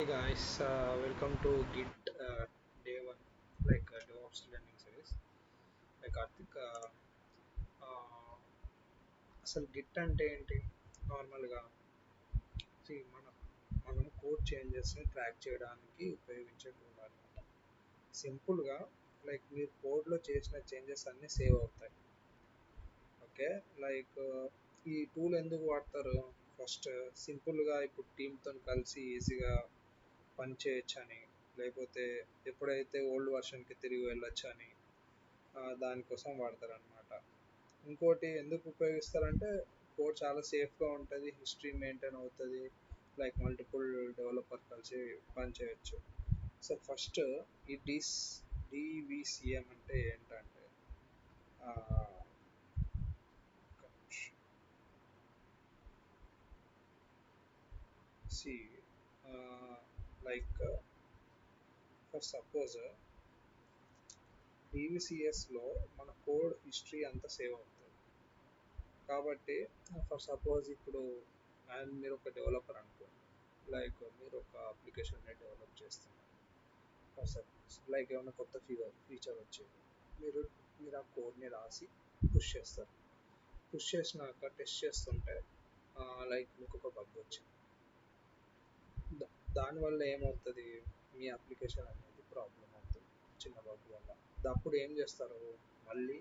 Hey guys, welcome to Git day one, DevOps learning series. Karthik, uh, అసలు Git అంటే ఏంటి? నార్మల్గా మనం కోడ్ చేంజెస్ని ట్రాక్ చేయడానికి ఉపయోగించే టూల్ అనమాట. సింపుల్గా మీరు కోడ్లో చేసిన చేంజెస్ అన్నీ సేవ్ అవుతాయి. ఓకే, లైక్ ఈ టూల్ ఎందుకు వాడతారు? ఫస్ట్ సింపుల్గా ఇప్పుడు టీమ్తో కలిసి ఈజీగా పని చేయొచ్చని, లేకపోతే ఎప్పుడైతే ఓల్డ్ వర్షన్కి తిరిగి వెళ్ళొచ్చని దానికోసం వాడతారనమాట. ఇంకోటి ఎందుకు ఉపయోగిస్తారంటే కోడ్ చాలా సేఫ్గా ఉంటుంది, హిస్టరీ మెయింటైన్ అవుతుంది, మల్టిపుల్ డెవలపర్ కలిసి పని చేయొచ్చు. సో ఫస్ట్ ఈ డివిసిఎం అంటే ఏంటంటే సి లైక్ ఫర్ సపోజ్ డివిసిఎస్లో మన కోడ్ హిస్టరీ అంతా సేవ్ అవుతుంది. కాబట్టి ఫర్ సపోజ్ ఇప్పుడు మీరు ఒక డెవలపర్ అనుకోండి, మీరు ఒక అప్లికేషన్ని డెవలప్ చేస్తున్నారు. ఫర్ సపోజ్ ఏమైనా కొత్త ఫీచర్ వచ్చేది, మీరు మీరు ఆ కోడ్ని రాసి పుష్ చేస్తారు. పుష్ చేసినాక టెస్ట్ చేస్తుంటే మీకు ఒక బగ్ వచ్చింది. దానివల్ల ఏమవుతుంది, మీ అప్లికేషన్ అనేది ప్రాబ్లం అవుతుంది చిన్న బగ్ వల్ల. అప్పుడు ఏం చేస్తారు, మళ్ళీ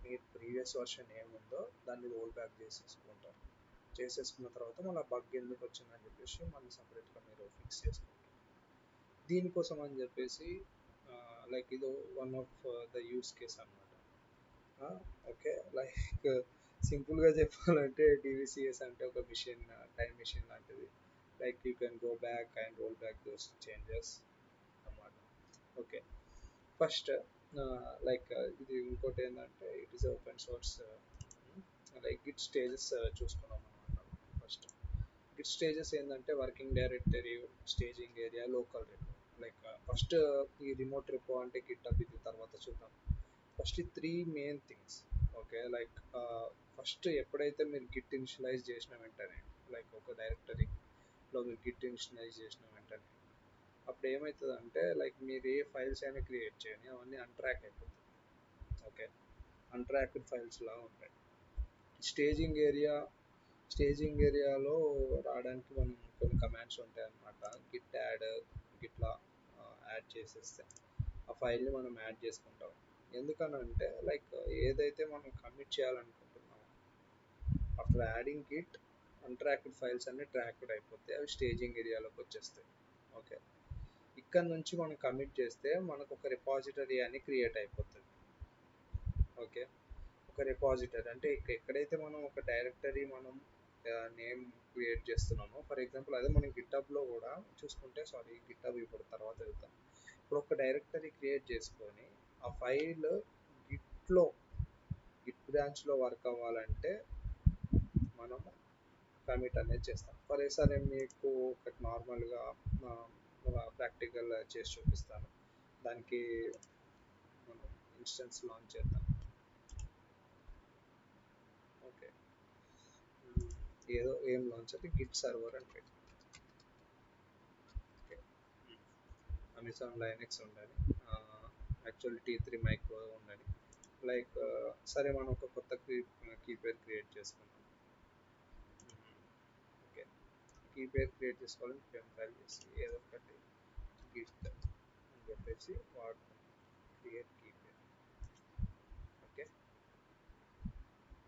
మీ ప్రీవియస్ వర్షన్ ఏముందో దాన్ని రోల్ బ్యాక్ చేసేసుకుంటారు. చేసేసుకున్న తర్వాత మళ్ళీ బగ్ ఎందుకు వచ్చిందని చెప్పేసి మళ్ళీ సపరేట్గా మీరు ఫిక్స్ చేసుకుంటారు. దీనికోసం అని చెప్పేసి ఇది one of the use case అనమాట. ఓకే, సింపుల్గా చెప్పాలంటే డివిసిఎస్ అంటే ఒక మిషన్, టైం మిషన్ లాంటిది. You can go back and roll back those changes అన్నమాట. ఓకే, ఫస్ట్ ఇది ఇంకోటి ఏంటంటే it is open source. Git stages చూసుకున్నాం అనమాట. ఫస్ట్ గిట్ స్టేజెస్ ఏంటంటే working directory, staging area, local repo. First ఈ రిమోట్ రిపో అంటే గిట్ అప్, ఇది తర్వాత చూద్దాం. ఫస్ట్ ఈ three main things. Okay, first ఎప్పుడైతే మీరు గిట్ ఇనిషియలైజ్ చేసిన వెంటనే, ఒక డైరెక్టరీలో మీరు గిట్ ఇనిషియలైజ్ చేసిన వెంటనే అప్పుడు ఏమవుతుంది అంటే మీరు ఏ ఫైల్స్ అయినా క్రియేట్ చేయండి, అవన్నీ అన్ట్రాక్ అయిపోతుంది. ఓకే, అన్ట్రాక్డ్ ఫైల్స్ లా ఉంటాయి. స్టేజింగ్ ఏరియా, స్టేజింగ్ ఏరియాలో రావడానికి మనం కొన్ని కమాండ్స్ ఉంటాయి అన్నమాట. గిట్ యాడ్, గిట్లా యాడ్ చేసేస్తే ఆ ఫైల్ని మనం యాడ్ చేసుకుంటాం. ఎందుకనంటే ఏదైతే మనం కమిట్ చేయాలనుకుంటున్నామో after adding git untracked files అన్ని ట్రాక్డ్ అయిపోతాయి, అవి స్టేజింగ్ ఏరియాలోకి వచ్చేస్తాయి. ఓకే, ఇక్కడ నుంచి మనం కమిట్ చేస్తే మనకు ఒక రిపాజిటరీ అని క్రియేట్ అయిపోతుంది. ఓకే, ఒక రిపాజిటరీ అంటే ఎక్కడైతే మనం ఒక డైరెక్టరీ మనం నేమ్ క్రియేట్ చేస్తున్నామో, ఫర్ ఎగ్జాంపుల్ అదే మనం గిట్హబ్లో కూడా చూసుకుంటే, గిట్హబ్ ఇప్పుడు తర్వాత వెళ్తాం. ఇప్పుడు ఒక డైరెక్టరీ క్రియేట్ చేసుకొని ఆ ఫైల్ గిట్లో, గిట్ బ్రాంచ్లో వర్క్ అవ్వాలంటే మనము కమిట్ అనేది చేస్తాం. ఫర్ ఎగ్జాంపుల్ నేను మీకు ఒకటి నార్మల్గా ప్రాక్టికల్ చేసి చూపిస్తాను. దానికి మనం ఇన్స్టెన్స్ లాంచ్ చేద్దాం. ఓకే, ఏదో ఏం లాంచ్ అంటే గిట్ సర్వర్ అని పెట్టి, ఓకే, అమెజాన్ లైనెక్స్ ఉండాలి, యాక్చువల్ T3 మైక్రో ఉండాలి. సరే మనం ఒక కొత్త కీపేర్ క్రియేట్ చేసుకున్నాం. ఓకే, కీపేర్ క్రియేట్ చేసుకోవాలని ఫ్రేమ్ ఫైల్ చేసి ఏదో ఒకటి గిట్ అని చెప్పేసి వాడుతున్నాం, క్రియేట్ కీపేర్. ఓకే,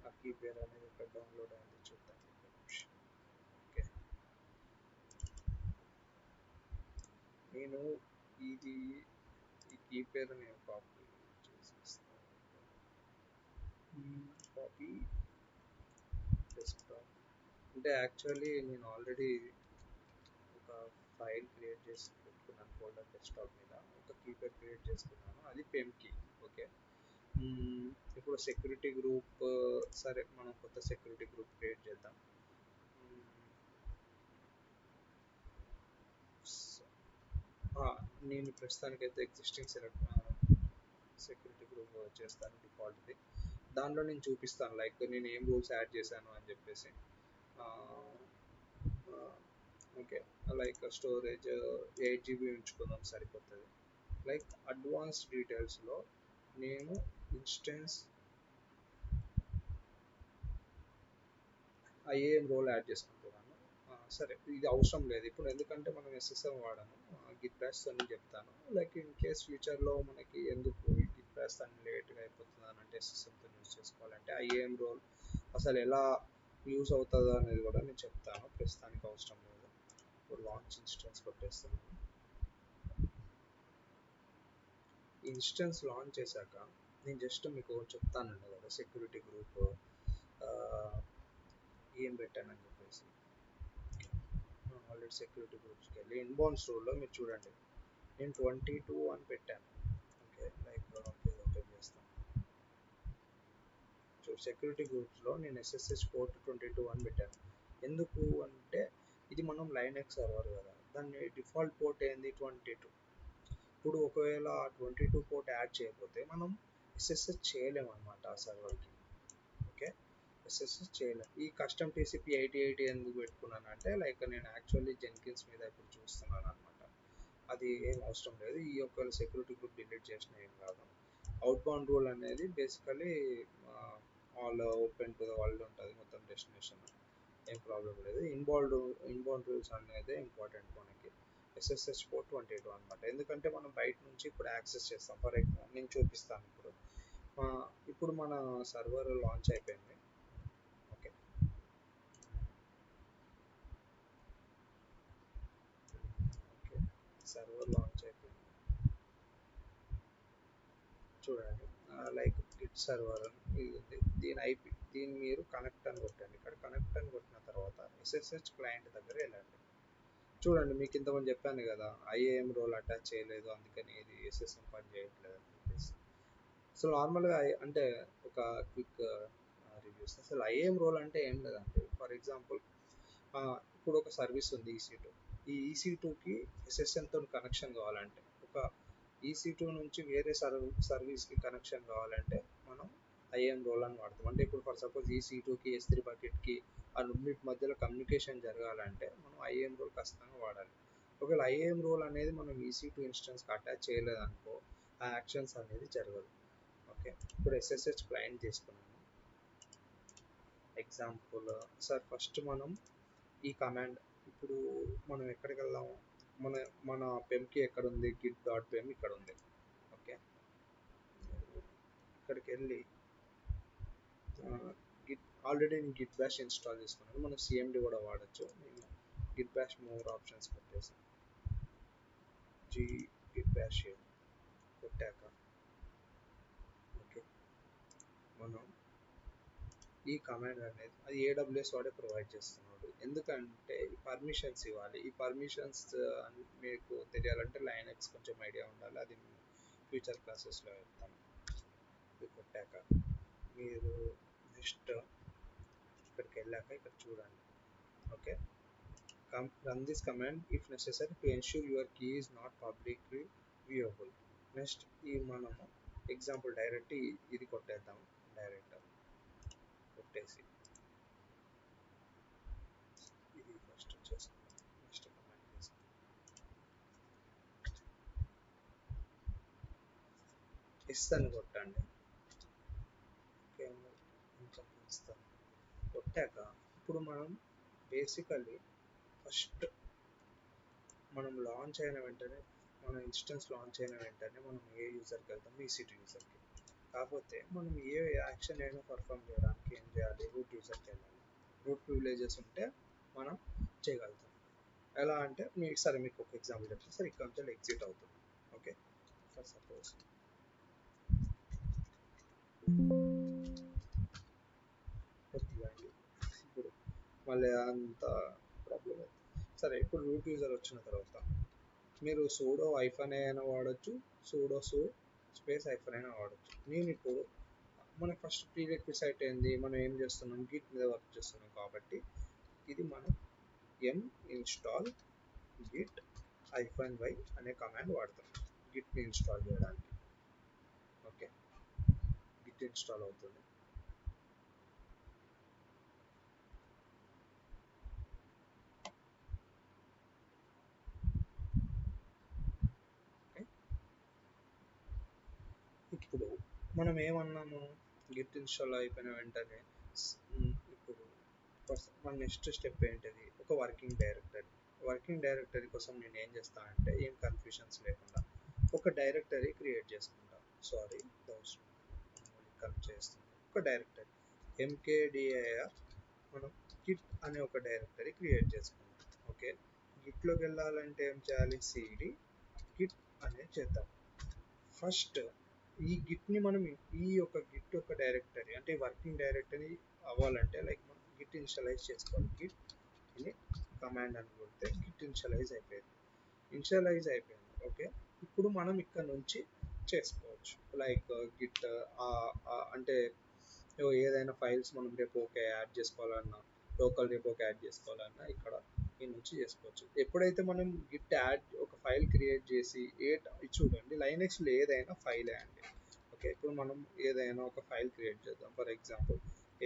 ఆ కీపేర్ అనేది ఇక్కడ డౌన్లోడ్ అయింది చూద్దాం. ఓకే, నేను ఇది ఈ కీపేర్ నేను కాపీ చేసేస్తాను. కాపీ డెస్క్టాప్ అంటే యాక్చువల్లీ నేను ఆల్రెడీ ఒక ఫైల్ క్రియేట్ చేసి పెట్టుకున్నాను ఫోల్డర్ డెస్క్టాప్ మీద, ఒక కీపేర్ క్రియేట్ చేసుకున్నాను, అది పెమ్ కీ. ఓకే, ఇప్పుడు సెక్యూరిటీ గ్రూప్, సరే మనం కొత్త సెక్యూరిటీ గ్రూప్ క్రియేట్ చేద్దాం. నేను ప్రస్తుతానికైతే ఎగ్జిస్టింగ్ సెక్యూరిటీ గ్రూప్ చేస్తాను డిఫాల్ట్ది. దానిలో నేను చూపిస్తాను నేను ఏం రూల్స్ యాడ్ చేశాను అని చెప్పేసి. ఓకే, లైక్ స్టోరేజ్ 8 GB ఉంచుకుందాం సరిపోతుంది. లైక్ అడ్వాన్స్ డీటెయిల్స్లో నేను ఇన్స్టెన్స్ ఐఏఎం రోల్ యాడ్ చేసుకుంటున్నాను. సరే, ఇది అవసరం లేదు ఇప్పుడు ఎందుకంటే మనం ఎస్ఎస్ఎం వాడాము. గిట్ బ్యాష్ అని చెప్తాను. లైక్ ఇన్ కేస్ ఫ్యూచర్లో మనకి ఎందుకు గిట్ బ్యాష్ అని లేట్గా అయిపోతుంది అని అంటే ఎస్ఎస్ఎంతో యూజ్ చేసుకోవాలంటే ఐఏఎం రోల్ అసలు ఎలా యూస్ అవుతుందో అనేది కూడా నేను చెప్తాను. ప్రస్తుతానికి అవసరం లేదు. ఇప్పుడు లాంచ్ ఇన్స్టెన్స్ కొట్టేస్తున్నాను. ఇన్స్టెన్స్ లాంచ్ చేశాక నేను జస్ట్ మీకు చెప్తానండి కదా సెక్యూరిటీ గ్రూప్ ఏం పెట్టానని చెప్పేసి. ఆల్రెడీ సెక్యూరిటీ గ్రూప్స్కి వెళ్ళి ఇన్బౌన్స్ రూల్లో మీరు చూడండి, నేను 22 అని పెట్టాను. ఓకే, లైక్ ఓకే ఓకే చేస్తాను. సో సెక్యూరిటీ గ్రూప్స్లో నేను ఎస్ఎస్హెచ్ పోర్ట్ 22 అని పెట్టాను. ఎందుకు అంటే ఇది మనం లైనెక్స్ సర్వర్ కదా, దాన్ని డిఫాల్ట్ పోర్ట్ ఏంది 22. ఇప్పుడు ఒకవేళ 22 పోర్ట్ యాడ్ చేయకపోతే మనం ఎస్ఎస్హెచ్ చేయలేము అనమాట ఆ సర్వర్కి. ఓకే, ఎస్ఎస్ఎస్ చేయలేము. ఈ కస్టమ్ టీసీపీ 8080 ఎందుకు పెట్టుకున్నాను అంటే లైక్ నేను యాక్చువల్లీ జెన్కిన్స్ మీద ఇప్పుడు చూస్తున్నాను అనమాట. అది ఏం అవసరం లేదు. ఈ యొక్క సెక్యూరిటీ గ్రూప్ డిలీట్ చేసిన ఏం కాదు. అవుట్ బౌండ్ రూల్ అనేది basically all open to the world ఉంటుంది మొత్తం డెస్టినేషన్, ఏం ప్రాబ్లం లేదు. ఇన్బౌండ్ రూల్స్ అనేది ఇంపార్టెంట్ మనకి. ఎస్ఎస్హెచ్ పోర్ట్ 22 అనమాట. ఎందుకంటే మనం బయట నుంచి ఇప్పుడు యాక్సెస్ చేస్తాం. ఫర్ ఎగ్జాంపుల్ నేను చూపిస్తాను ఇప్పుడు. ఇప్పుడు మన సర్వర్ లాంచ్ అయిపోయింది. ఓకే, ఓకే, సర్వర్ లాంచ్ అయిపోయింది చూడండి. లైక్ గిట్ సర్వర్ ఇది ఉంది. దీని మీరు కనెక్ట్ అని కొట్టండి. ఇక్కడ కనెక్ట్ అని కొట్టిన తర్వాత ఎస్ఎస్హెచ్ క్లయింట్ దగ్గర వెళ్ళండి. చూడండి, మీకు ఇంతకుముందు చెప్పాను కదా ఐఏఎం రోల్ అటాచ్ చేయలేదు అందుకని ఇది ఎస్ఎస్ఎం పని చేయట్లేదు అని చెప్పేసి. సో నార్మల్గా అంటే ఒక క్విక్ రివ్యూస్, అసలు ఐఏఎం రోల్ అంటే ఏం లేదండి. ఫర్ ఎగ్జాంపుల్ ఇప్పుడు ఒక సర్వీస్ ఉంది EC2. ఈ EC2కి ఎస్ఎస్ఎన్తో కనెక్షన్ కావాలంటే, ఒక EC2 నుంచి వేరే సర్వీస్కి కనెక్షన్ కావాలంటే మనం ఐఏఎం రోల్ అని వాడతాం. అంటే ఇప్పుడు ఫర్ సపోజ్ EC2కి S3 బకెట్కి ఆ రెండింటి మధ్యలో కమ్యూనికేషన్ జరగాలంటే మనం ఐఏఎం రోల్ ఖచ్చితంగా వాడాలి. ఒకవేళ ఐఏఎం రోల్ అనేది మనం EC2 ఇన్స్టెన్స్కి అటాచ్ చేయలేదనుకో ఆ యాక్షన్స్ అనేది జరగదు. ఓకే, ఇప్పుడు ఎస్ఎస్హెచ్ క్లయింట్ తీసుకున్నాము ఎగ్జాంపుల్. సార్ ఫస్ట్ మనం ఈ కమాండ్, ఇప్పుడు మనం ఎక్కడికి వెళ్దాము, మన మన పెమ్కి ఎక్కడ ఉంది, గిట్ డాట్ పెమ్ ఇక్కడ ఉంది. ఓకే, ఇక్కడికి వెళ్ళి గిట్ ఆల్రెడీ నేను గిట్ బ్యాష్ ఇన్స్టాల్ చేసుకున్నాను. మనం సిఎండి కూడా వాడచ్చు. నేను గిట్ బ్యాష్ మోర్ ఆప్షన్స్ పెట్టేసి జీ గిట్ బ్యాష్ కొట్టాక ఓకే, మనం ఈ కమాండ్ అనేది అది AWS వాడే ప్రొవైడ్ చేస్తున్నాడు. ఎందుకంటే పర్మిషన్స్ ఇవ్వాలి. ఈ పర్మిషన్స్ మీకు తెలియాలంటే లైనక్స్ కొంచెం ఐడియా ఉండాలి. అది ఫ్యూచర్ క్లాసెస్లో చెప్తాను. ఇది కొట్టాక మీరు నెక్స్ట్ ఇక్కడికి వెళ్ళాక ఇక్కడ చూడండి. Okay, run this command if necessary to ensure your key is not publicly viewable. Next ఈ మనము ఎగ్జాంపుల్ డైరెక్ట్ ఇది కొట్టేద్దాం. డైరెక్ట్ కొట్టేసి ఇది ఫస్ట్ చేసుకుందాం. నెక్స్ట్ కమాండ్ చేసుకుందాం. ఇస్తాను కొట్టండి. ఓకే, ఇంకా ఇస్తాను కొట్టాక ఇప్పుడు మనం బేసికల్లీ ఫస్ట్ మనం లాంచ్ అయిన వెంటనే, మన ఇన్స్టెన్స్ లాంచ్ అయిన వెంటనే మనం ఏ యూజర్కి వెళ్తాం, EC2 యూజర్కి. కాకపోతే మనం ఏ యాక్షన్ అయినా పర్ఫామ్ చేయడానికి ఏం చేయాలి, రూట్ యూజర్కి వెళ్ళాలి. రూట్ ప్రివిలేజెస్ ఉంటే మనం చేయగలుగుతాం. ఎలా అంటే సరే మీకు ఒక ఎగ్జాంపుల్ చెప్తాను. సరే ఇక్కడ నుంచి ఎగ్జిట్ అవుతుంది. ఓకే, ఫర్ సపోజ్ కొద్దిగా ఇప్పుడు మళ్ళీ అంత ప్రాబ్లం అవుతుంది. సరే, ఇప్పుడు రూట్ యూజర్ వచ్చిన తర్వాత మీరు సూడో ఐఫన్ అయినా వాడచ్చు, సూడో స్పేస్ ఐఫన్ అయినా వాడచ్చు. నేను ఇప్పుడు మనకి ఫస్ట్ ప్రీరెక్విసైట్ ఏంది, మనం ఏం చేస్తున్నాం, గిట్ మీద వర్క్ చేస్తున్నాం కాబట్టి ఇది మనం ఇన్స్టాల్ గిట్ -y అనే కమాండ్ వాడతాం గిట్ని ఇన్స్టాల్ చేయడానికి. ఓకే, గిట్ ఇన్స్టాల్ అవుతుంది. ఇప్పుడు మనం ఏమన్నాము, గిట్ ఇన్స్టాల్ అయిపోయిన వెంటనే ఇప్పుడు మన నెక్స్ట్ స్టెప్ ఏంటిది, ఒక వర్కింగ్ డైరెక్టరీ. వర్కింగ్ డైరెక్టరీ కోసం నేను ఏం చేస్తానంటే ఏం కన్ఫ్యూషన్స్ లేకుండా ఒక డైరెక్టరీ క్రియేట్ చేసుకుంటాను. సారీ కనెక్ట్ చేస్తుంది ఒక డైరెక్టరీ ఎంకేడిఐఆర్, మనం గిట్ అనే ఒక డైరెక్టరీ క్రియేట్ చేసుకుంటాం. ఓకే, గిట్లోకి వెళ్ళాలంటే ఏం చేయాలి, సిడి గిట్ అనేది చేద్దాం. ఫస్ట్ ఈ గిట్ని మనం ఈ యొక్క గిట్ యొక్క డైరెక్టరీ అంటే వర్కింగ్ డైరెక్టరీ అవ్వాలంటే లైక్ మనం గిట్ ఇనిషియలైజ్ చేసుకోవాలి. గిట్ అని కమాండ్ అని కొడితే గిట్ ఇనిషియలైజ్ అయిపోయింది. ఇనిషియలైజ్ అయిపోయింది. ఓకే, ఇప్పుడు మనం ఇక్కడ నుంచి చేసుకోవచ్చు. లైక్ గిట్ అంటే ఏదైనా ఫైల్స్ మనం రేపోకి యాడ్ చేసుకోవాలన్నా, లోకల్ రేపోకి యాడ్ చేసుకోవాలన్నా ఇక్కడ ఈ నుంచి చేసుకోవచ్చు. ఎప్పుడైతే మనం గిట్ యాడ్ ఒక ఫైల్ క్రియేట్ చేసి చూడండి లైనెక్స్లో ఏదైనా ఫైలే అండి. ఓకే, ఇప్పుడు మనం ఏదైనా ఒక ఫైల్ క్రియేట్ చేద్దాం. ఫర్ ఎగ్జాంపుల్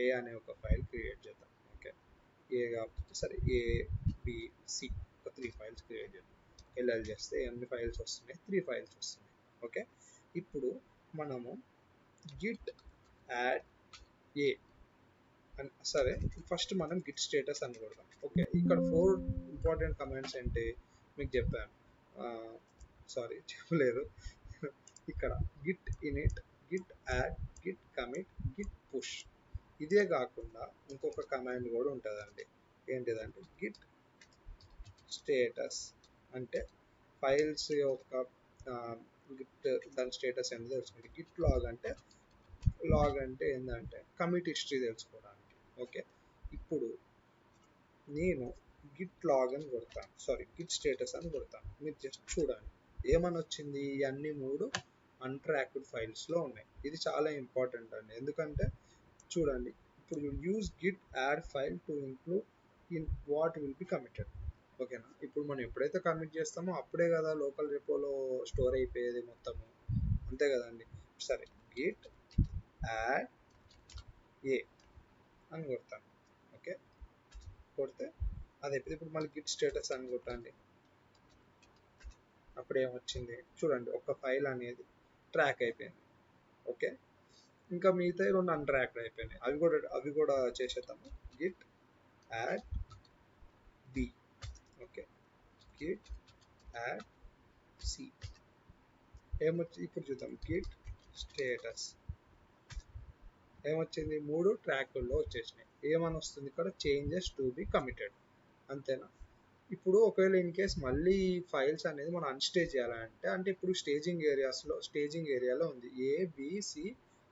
ఏ అనే ఒక ఫైల్ క్రియేట్ చేద్దాం. ఓకే, ఏ కాబట్టి సరే ఏబిసి ఒక 3 ఫైల్స్ క్రియేట్ చేద్దాం. ఎల్ఎల్ చేస్తే ఎన్ని ఫైల్స్ వస్తున్నాయి, 3 ఫైల్స్ వస్తున్నాయి. ఓకే, ఇప్పుడు మనము గిట్ యాడ్ ఏ సరే ఫస్ట్ మనం గిట్ స్టేటస్ అని కొడదాం. ఓకే, ఇక్కడ 4 ఇంపార్టెంట్ కమాండ్స్ ఏంటి మీకు చెప్పాను, సారీ చెప్పలేదు. ఇక్కడ Git in it, Git add, Git commit, Git push. ఇదే కాకుండా ఇంకొక కమాండ్ కూడా ఉంటుందండి. ఏంటిదంటే గిట్ స్టేటస్, అంటే ఫైల్స్ యొక్క గిట్ దాని స్టేటస్ ఏంటో తెలుసుకుంటే. గిట్ లాగ్ అంటే ఏంటంటే కమిట్ హిస్టరీ తెలుసుకోవడానికి. ఓకే, ఇప్పుడు నేను గిట్ లాగ్ అని కొడతాను, సారీ గిట్ స్టేటస్ అని కొడతాను. మీరు జస్ట్ చూడండి ఏమని వచ్చింది, ఇవన్నీ 3 అన్ట్రాక్డ్ ఫైల్స్లో ఉన్నాయి. ఇది చాలా ఇంపార్టెంట్ అండి, ఎందుకంటే చూడండి ఇప్పుడు use Git add file to include in what will be committed. ఓకేనా, ఇప్పుడు మనం ఎప్పుడైతే కమిట్ చేస్తామో అప్పుడే కదా లోకల్ రిపోలో స్టోర్ అయిపోయేది మొత్తము, అంతే కదండి. సరే గిట్ యాడ్ ఏ అని కొడతాను. ఓకే, కొడితే అది ఇప్పుడు మళ్ళీ గిట్ స్టేటస్ అని కొట్టండి. అప్పుడు ఏమొచ్చింది చూడండి, ఒక ఫైల్ అనేది ట్రాక్ అయిపోయింది. ఓకే, ఇంకా మిగతా 2 అన్ట్రాక్డ్ అయిపోయినాయి. అవి కూడా చేసేద్దాము. Git add b. Okay, git add c. ఏమొచ్చి ఇప్పుడు చూద్దాం గిట్ స్టేటస్ ఏమొచ్చింది, 3 ట్రాకుల్లో వచ్చేసినాయి. ఏమని వస్తుంది ఇక్కడ, చేంజెస్ టు బి కమిటెడ్. అంతేనా. ఇప్పుడు ఒకవేళ ఇన్ కేస్ మళ్ళీ ఫైల్స్ అనేది మనం అన్స్టేజ్ చేయాలంటే, అంటే ఇప్పుడు స్టేజింగ్ ఏరియాలో ఉంది ఏబిసి,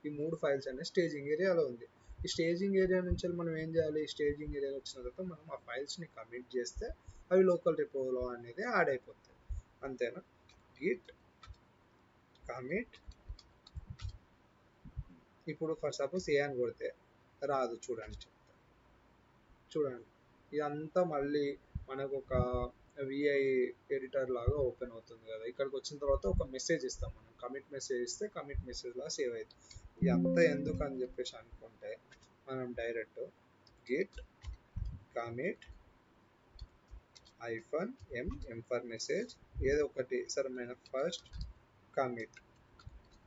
ఈ 3 ఫైల్స్ అనేది స్టేజింగ్ ఏరియాలో ఉంది. ఈ స్టేజింగ్ ఏరియా నుంచి మనం ఏం చేయాలి, స్టేజింగ్ ఏరియా వచ్చిన తర్వాత మనం ఆ ఫైల్స్ని కమిట్ చేస్తే అవి లోకల్ రిపోలో అనేది యాడ్ అయిపోతాయి. అంతేనా. గిట్ కమిట్, ఇప్పుడు ఫర్ సపోజ్ ఏ అని కొడితే రాదు, చూడండి ఇదంతా మళ్ళీ మనకు ఒక విఐ ఎడిటర్ లాగా ఓపెన్ అవుతుంది కదా. ఇక్కడికి వచ్చిన తర్వాత ఒక మెసేజ్ ఇస్తాం మనం, కమిట్ మెసేజ్ ఇస్తే కమిట్ మెసేజ్ లాగా సేవ్ అవుతుంది. ఇదంతా ఎందుకు అని చెప్పేసి అనుకుంటే మనం direct Git commit -m for message ఏదో ఒకటి సరమైన ఫస్ట్ కమిట్.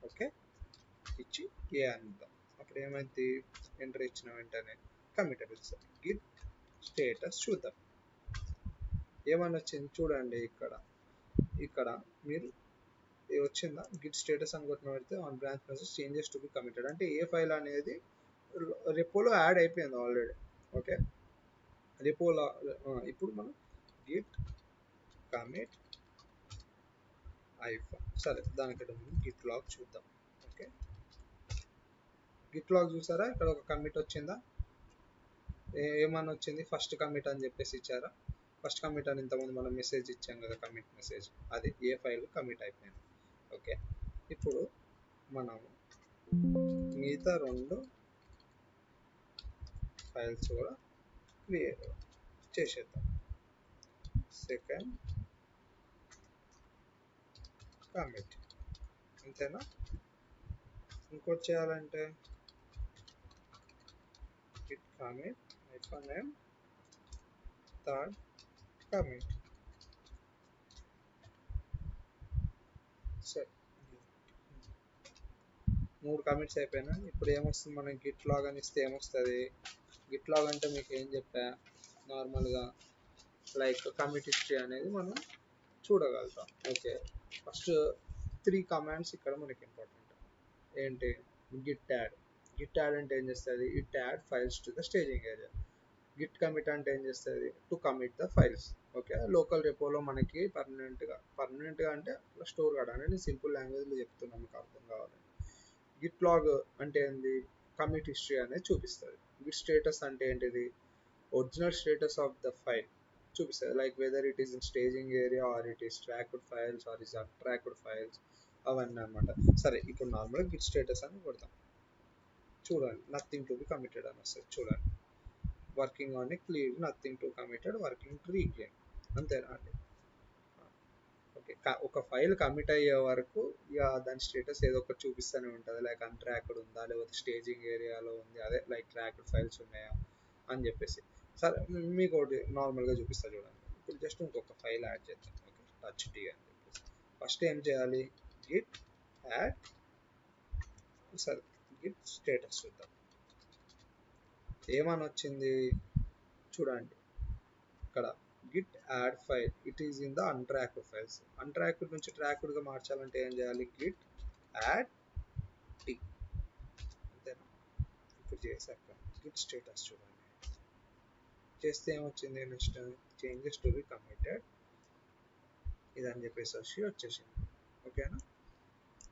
ఓకే, ఇచ్చి ఏ అందాం. అప్పుడు ఏమైంది, ఎంటర్ ఇచ్చిన వెంటనే కమిట్ అవుతుంది. గిట్ స్టేటస్ చూద్దాం ఏమని వచ్చింది చూడండి. ఇక్కడ మీరు వచ్చిందా, గిట్ స్టేటస్ అని కొట్టిన పెడితే on branch message changes to be committed, అంటే ఏ ఫైల్ అనేది రెపోలో యాడ్ అయిపోయింది ఆల్రెడీ. ఓకే, రెపోలో ఇప్పుడు మనం గిట్ కమిట్ సరే దానికంటే ముందు గిట్ లాగ్ చూద్దాం. ఓకే, గిట్ లాగ్ చూసారా, ఇక్కడ ఒక కమిట్ వచ్చిందా, ఏమని వచ్చింది, ఫస్ట్ కమిట్ అని చెప్పేసి ఇచ్చారా. ఫస్ట్ కమిట్ అని ఇంతకుముందు మనం మెసేజ్ ఇచ్చాం కదా, కమిట్ మెసేజ్, అది ఏ ఫైల్ కమిట్ అయిపోయింది. ఓకే, ఇప్పుడు మనం మిగతా 2 ఫైల్స్ కూడా క్రియేట్ చేసేద్దాం. సెకండ్ కమిట్, అంతేనా. ఇంకోటి చేయాలంటే Git commit -m third commit. సరే 3 కమిట్స్ అయిపోయినాయి. ఇప్పుడు ఏమొస్తుంది, మనం గిట్ లాగ్ అని ఇస్తే ఏమొస్తుంది? గిట్ లాగ్ అంటే మీకు ఏం చెప్పా, నార్మల్గా లైక్ కమిట్ హిస్టరీ అనేది మనం చూడగలుగుతాం. ఓకే, ఫస్ట్ 3 కమాండ్స్ ఇక్కడ మనకి ఇంపార్టెంట్. ఏంటి? Git add. గిట్ యాడ్ అంటే ఏం చేస్తుంది? It add files to the staging area. Git commit అంటే ఏం చేస్తుంది? To commit the files. Okay, local రెపోలో మనకి పర్మనెంట్గా అంటే స్టోర్ కావడానికి నేను సింపుల్ లాంగ్వేజ్లో చెప్తున్నాను, మీకు అర్థం కావాలి. గిట్ లాగ్ అంటే ఏంది? కమిట్ హిస్టరీ అనేది చూపిస్తుంది. గిట్ స్టేటస్ అంటే ఏంటిది? Original status of the file చూపిస్తుంది. Like whether it is in staging area or it is tracked files or is untracked files, అవన్నీ అనమాట. సరే, ఇప్పుడు నార్మల్గా గిట్ స్టేటస్ అని కొడతాం. చూడండి, నథింగ్ టు బి కమిటెడ్ అని వస్తుంది. చూడండి, working on a clean, nothing to committed, working to reclaim. అంతేనా అండి? ఓకే, ఒక ఫైల్ కమిట్ అయ్యే వరకు ఇక దాని స్టేటస్ ఏదో ఒకటి చూపిస్తూనే ఉంటుంది. లైక్ అన్ట్రాక్డ్ ఉందా, లేకపోతే స్టేజింగ్ ఏరియాలో ఉంది, అదే లైక్ ట్రాక్డ్ ఫైల్స్ ఉన్నాయా అని చెప్పేసి. సరే, మీకు ఒకటి నార్మల్గా చూపిస్తా చూడండి. ఇప్పుడు జస్ట్ ఇంకొక ఫైల్ యాడ్ చేద్దాం. ఓకే, టచ్ టీ అని చెప్పేసి ఫస్ట్ ఏం చేయాలి? గిట్ యాడ్, సరే గిట్ స్టేటస్ చూద్దాం ఏమని వచ్చింది. చూడండి ఇక్కడ, git add file it is in the untracked files. Untracked నుంచి ట్రాక్డ్గా మార్చాలంటే ఏం చేయాలి? Git add t. అంతేనా? ఇప్పుడు చేశాక గిట్ స్టేటస్ చూడండి, చేస్తే ఏమొచ్చింది? Next changes to be committed ఇదని చెప్పేసి వచ్చేసింది. ఓకేనా?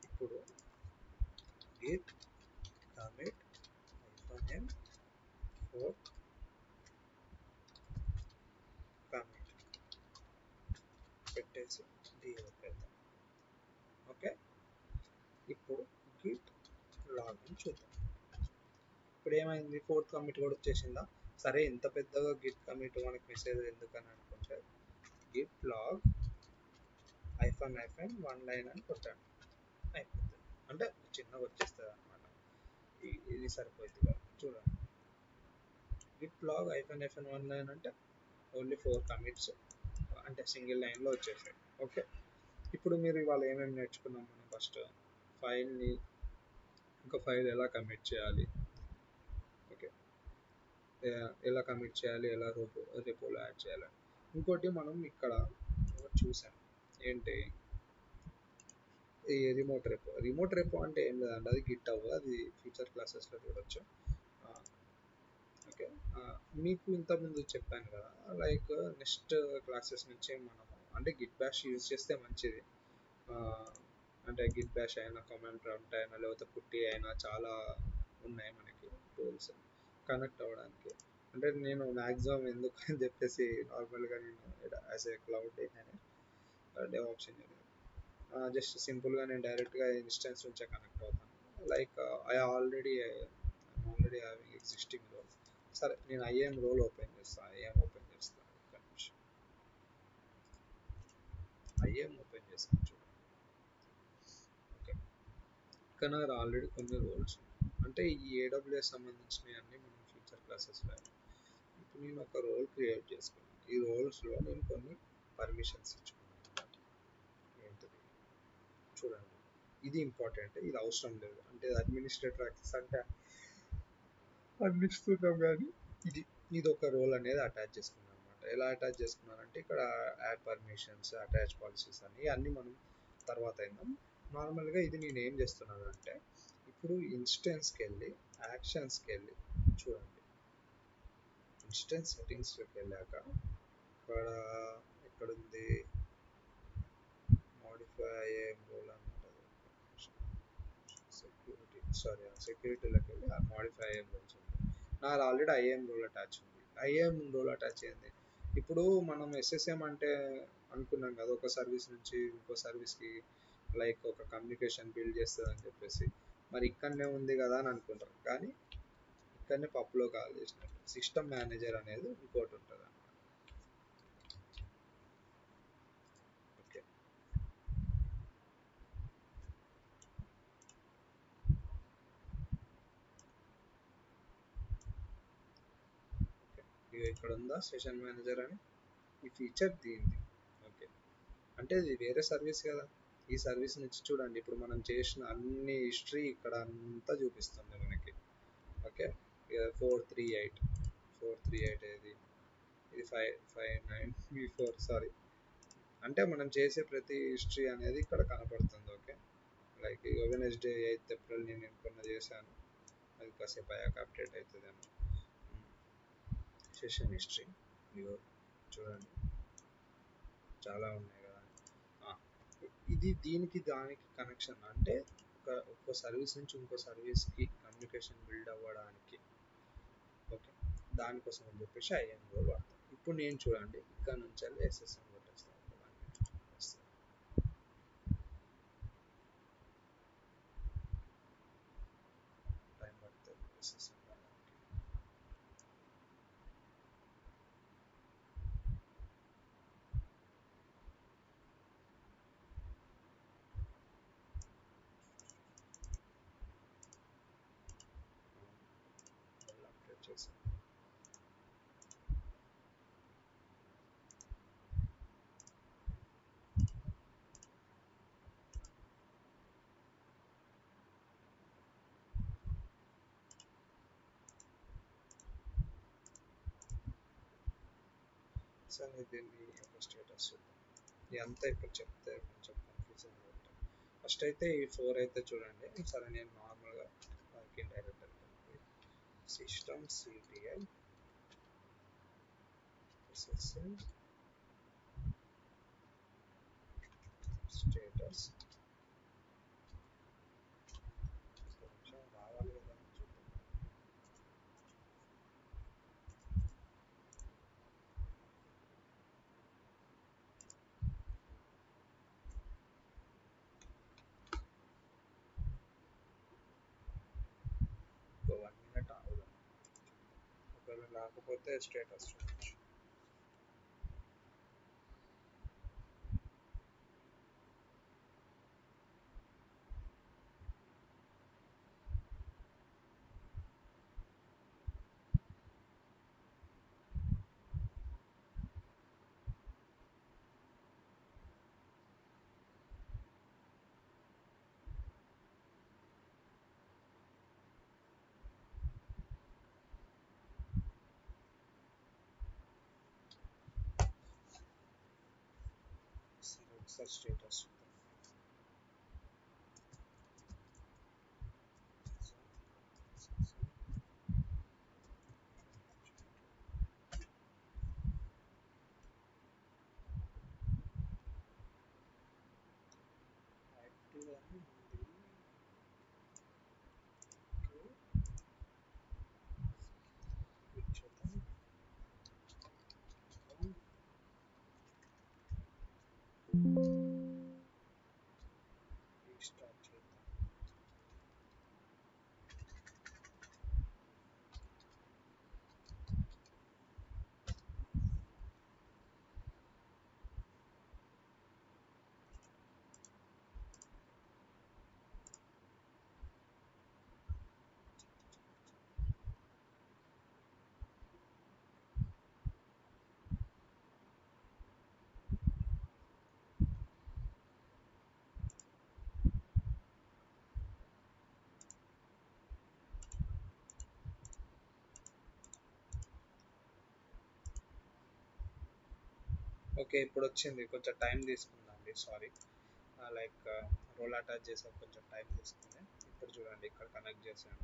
ఇప్పుడు git commit -n for commit పెట్టేసి డిఓ పెడతాం. ఓకే, ఇప్పుడు గిట్ లాగిన్ చూద్దాం. ఇప్పుడు ఏమైంది? 4th కమిట్ కూడా వచ్చేసిందా? సరే, ఇంత పెద్దగా గిట్ కమిట్ మనకి మెసేజ్ ఎందుకని అనుకుంటే, గిట్ లాగ్ -1 లైన్ అని కొట్టాను, అయిపోతుంది. అంటే చిన్నగా వచ్చేస్తుంది అనమాట. ఇది సరిపోతుంది కదా. చూడండి, గిట్ లాగ్ -1 లైన్ అంటే ఓన్లీ 4 కమిట్స్, అంటే సింగిల్ లైన్లో వచ్చేసాయి. ఓకే, ఇప్పుడు మీరు ఇవాళ ఏమేమి నేర్చుకున్నాం? మనం ఫస్ట్ ఫైల్ని, ఒక ఫైల్ ఎలా కమిట్ చేయాలి, ఓకే, ఎలా కమిట్ చేయాలి, ఎలా రెపోలో యాడ్ చేయాలి. ఇంకోటి మనం ఇక్కడ చూసాం ఏంటి, ఈ రిమోట్ రెపో అంటే ఏం లేదండి, అది గిట్ హబ్, అది ఫ్యూచర్ క్లాసెస్లో చూడొచ్చు. ఓకే, మీకు ఇంతకుముందు చెప్పాను కదా, లైక్ నెక్స్ట్ క్లాసెస్ నుంచి మనం అంటే గిట్ బ్యాష్ యూజ్ చేస్తే మంచిది. అంటే గిట్ బ్యాష్ అయినా, కమాండ్ ప్రాంప్ట్ అయినా, లేకపోతే పుట్టి అయినా, చాలా ఉన్నాయి మనకి టూల్స్ కనెక్ట్ అవ్వడానికి. అంటే నేను మ్యాక్సిమం ఎందుకు అని చెప్పేసి నార్మల్గా నేను as a cloud DevOps engineer just సింపుల్గా నేను డైరెక్ట్గా ఇన్స్టెన్స్ నుంచే కనెక్ట్ అవుతాను. Like already having existing role. సరే, నేను ఐఏఎం రోల్ ఓపెన్ చేస్తాను. ఐఏఎం ఓపెన్ చేస్తాను చూడండి. ఓకే, ఇక్కడ నాకు ఆల్రెడీ కొన్ని రోల్స్, అంటే ఈ ఏడబ్ల్యూఎస్ సంబంధించినవి అన్నీ మనం ఫ్యూచర్ క్లాసెస్లో. ఇప్పుడు నేను ఒక రోల్ క్రియేట్ చేసుకున్నాను. ఈ రోల్స్లో నేను కొన్ని పర్మిషన్స్ ఇచ్చుకున్నాను. ఏంటిది? చూడండి, ఇది ఇంపార్టెంట్, ఇది అవసరం లేదు. అంటే అడ్మినిస్ట్రేటర్ యాక్సెస్ అంటే అందిస్తున్నాం, కానీ ఇది ఒక రోల్ అనేది అటాచ్ చేసుకున్నాం అనమాట. ఎలా అటాచ్ చేసుకున్నానంటే, ఇక్కడ యాడ్ పర్మిషన్స్, అటాచ్ పాలసీస్ అని అన్నీ మనం తర్వాత అయినాం. నార్మల్గా ఇది నేను ఏం చేస్తున్నాను అంటే, ఇప్పుడు ఇన్స్టెన్స్కి వెళ్ళి యాక్షన్స్కి వెళ్ళి చూడండి, ఇన్స్టెన్స్ సెట్టింగ్స్లోకి వెళ్ళాక ఇక్కడ ఎక్కడుంది, మోడిఫై ఐఏఎం రోల్ అని ఉంటుంది. సెక్యూరిటీలోకి వెళ్ళి ఆ మోడిఫై ఐఏఎం రోల్స్ ఉంటుంది. నాకు ఆల్రెడీ ఐఏఎం రోల్ అటాచ్ ఉంది. ఐఏఎం రోల్ అటాచ్ అయింది. ఇప్పుడు మనం ఎస్ఎస్ఎం అంటే అనుకున్నాం కదా, ఒక సర్వీస్ నుంచి ఇంకో సర్వీస్కి లైక్ ఒక కమ్యూనికేషన్ బిల్డ్ చేస్తుంది అని చెప్పేసి. మరి ఇక్కడనే ఉంది కదా అని అనుకుంటారు, కానీ ఇక్కడనే పప్పులో కాల్ చేసినట్టు సిస్టమ్ మేనేజర్ అనేది ఇంకోటి ఉంటుంది అన్నమాట. ఓకే, ఇక్కడ ఉందా సెషన్ మేనేజర్ అని, ఈ ఫీచర్ దీనిది. ఓకే, అంటే ఇది వేరే సర్వీస్ కదా, ఈ సర్వీస్ నుంచి చూడండి ఇప్పుడు మనం చేసిన అన్ని హిస్టరీ ఇక్కడ అంతా చూపిస్తుంది మనకి. ఓకే, 438 ఏది, ఇది 559 సారీ, అంటే మనం చేసే ప్రతి హిస్టరీ అనేది ఇక్కడ కనపడుతుంది. Okay, like Wednesday 8th April నేను కొన్న చేశాను, అది కాసేపు అయ్యాక అప్డేట్ అవుతుందేమో. సెషన్ హిస్టరీ ఇగో చూడండి, చాలా ఉన్నాయి కదా. ఇది దీనికి దానికి కనెక్షన్ అంటే ఒక్కో సర్వీస్ నుంచి ఇంకో సర్వీస్కి కమ్యూనికేషన్ బిల్డ్ అవ్వడానికి. ఓకే, దానికోసం అని చెప్పేసి ఐఎన్ఓ వాడతాం. ఇప్పుడు నేను చూడండి ఇక్కడ నుంచి వెళ్ళి ఎస్ఎస్ఎం కొట్టేస్తాను. టైం పడుతుంది ఎస్ఎస్ఎం రావడానికి. అప్డేట్ చేసాను. సరే దీన్ని ఒక స్టేటస్ చూద్దాం. ఇదంతా ఇప్పుడు చెప్తే కొంచెం కన్ఫ్యూజన్ ఉంటుంది. ఫస్ట్ అయితే ఈ 4 అయితే చూడండి. సరే నేను నార్మల్గా working director system CTI SSM status కొంచెం రావాలి కదా చూద్దాం. ఒక 1 minute ఆగుదాం, ఒకవేళ రాకపోతే స్టేటస్ చూడొచ్చు. ఒకసారి స్టేటస్ చూద్దాం. యాక్టివ్ అని ఉంది. క్లిక్ చేద్దాం. రీస్టార్ట్ చేద్దాం. ఓకే, ఇప్పుడు వచ్చింది. కొంచెం టైం తీసుకుందండి, సారీ. లైక్ రోల్ అటాచ్ చేసాక కొంచెం టైం తీసుకుంది. ఇప్పుడు చూడండి ఇక్కడ కనెక్ట్ చేశాను.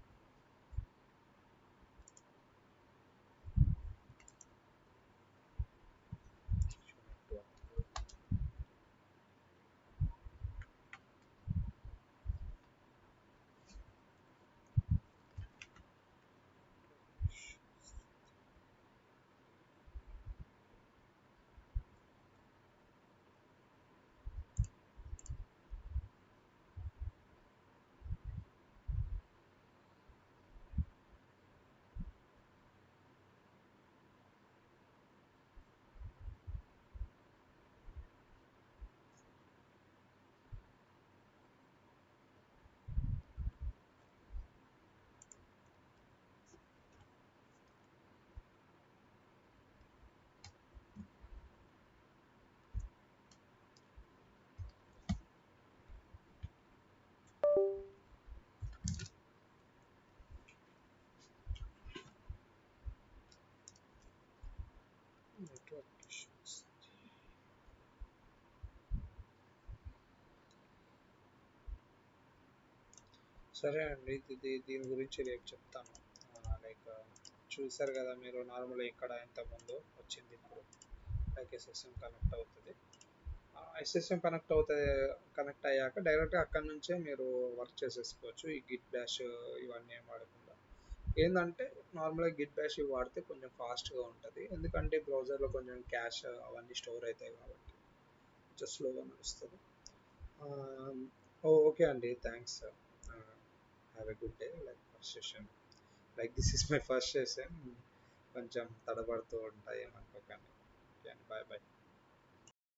సరే అండి, దీని గురించి రేపు చెప్తాను. లైక్ చూసారు కదా మీరు, నార్మల్గా ఇక్కడ ఇంతకుముందు వచ్చింది, ఇప్పుడు లైక్ ఎస్ఎస్ఎం కనెక్ట్ అవుతుంది. ఎస్ఎస్ఎం కనెక్ట్ అయ్యాక డైరెక్ట్గా అక్కడ నుంచే మీరు వర్క్ చేసేసుకోవచ్చు. ఈ గిట్ బ్యాష్ ఇవన్నీ ఏం వాడకుండా. ఏంటంటే నార్మల్గా గిట్ బ్యాష్ ఇవి వాడితే కొంచెం ఫాస్ట్గా ఉంటుంది, ఎందుకంటే బ్రౌజర్లో కొంచెం క్యాష్ అవన్నీ స్టోర్ అవుతాయి కాబట్టి కొంచెం స్లోగా నడుస్తుంది. ఓకే అండి, thanks. Have a good day. Like first session, like this is my first session, కొంచెం తడబడుతూ ఉంటాయి ఏమనుకోకండి. ఓకే అండి, బాయ్ బాయ్.